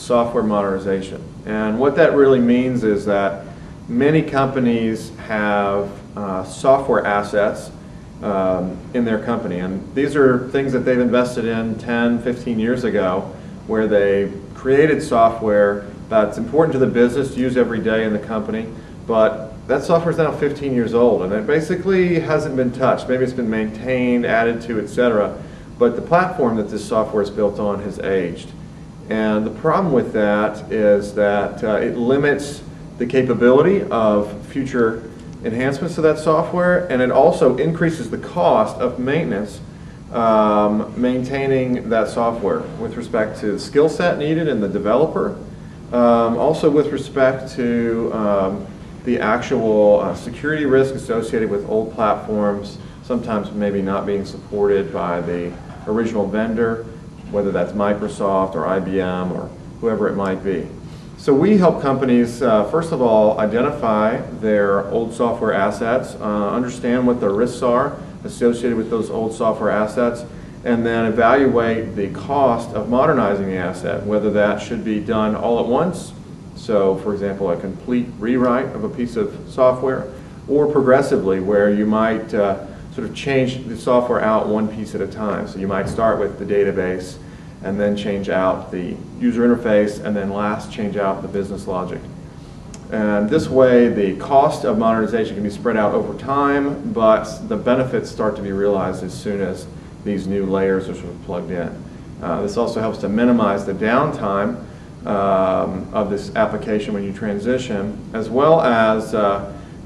software modernization. And what that really means is that many companies have software assets in their company, and these are things that they've invested in 10, 15 years ago, where they created software that's important to the business to use every day in the company, but that software is now 15 years old and it basically hasn't been touched. Maybe it's been maintained, added to, etc. But the platform that this software is built on has aged. And the problem with that is that it limits the capability of future enhancements to that software, and it also increases the cost of maintenance maintaining that software with respect to the skill set needed in the developer, also with respect to the actual security risk associated with old platforms, sometimes maybe not being supported by the original vendor, whether that's Microsoft or IBM or whoever it might be. So we help companies, first of all, identify their old software assets, understand what the risks are associated with those old software assets, and then evaluate the cost of modernizing the asset, whether that should be done all at once, so for example a complete rewrite of a piece of software, or progressively where you might sort of change the software out one piece at a time. So you might start with the database and then change out the user interface, and then last change out the business logic. And this way the cost of modernization can be spread out over time, but the benefits start to be realized as soon as these new layers are sort of plugged in. This also helps to minimize the downtime of this application when you transition, as well as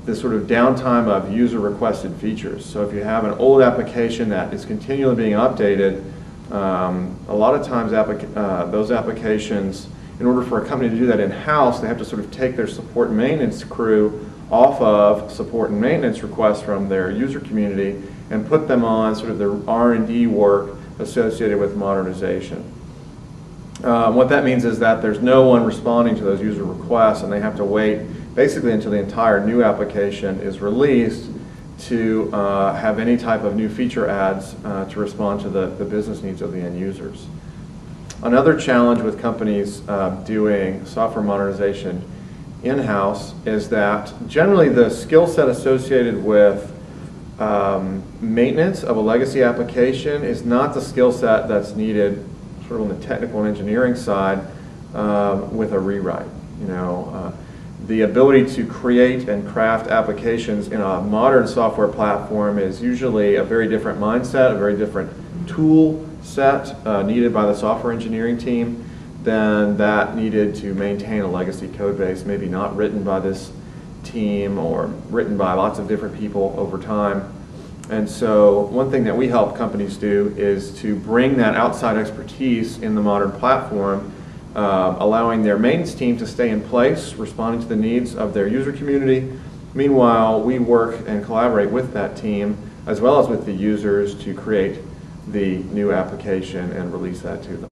this sort of downtime of user requested features. So if you have an old application that is continually being updated, a lot of times those applications, in order for a company to do that in-house, they have to sort of take their support and maintenance crew off of support and maintenance requests from their user community and put them on sort of the R&D work associated with modernization. What that means is that there's no one responding to those user requests, and they have to wait basically until the entire new application is released to have any type of new feature adds to respond to the business needs of the end users. Another challenge with companies doing software modernization in-house is that generally the skill set associated with maintenance of a legacy application is not the skill set that's needed sort of on the technical and engineering side with a rewrite. The ability to create and craft applications in a modern software platform is usually a very different mindset, a very different tool set needed by the software engineering team than that needed to maintain a legacy code base, maybe not written by this team or written by lots of different people over time. And so one thing that we help companies do is to bring that outside expertise in the modern platform, allowing their maintenance team to stay in place, responding to the needs of their user community. Meanwhile, we work and collaborate with that team as well as with the users to create the new application and release that to them.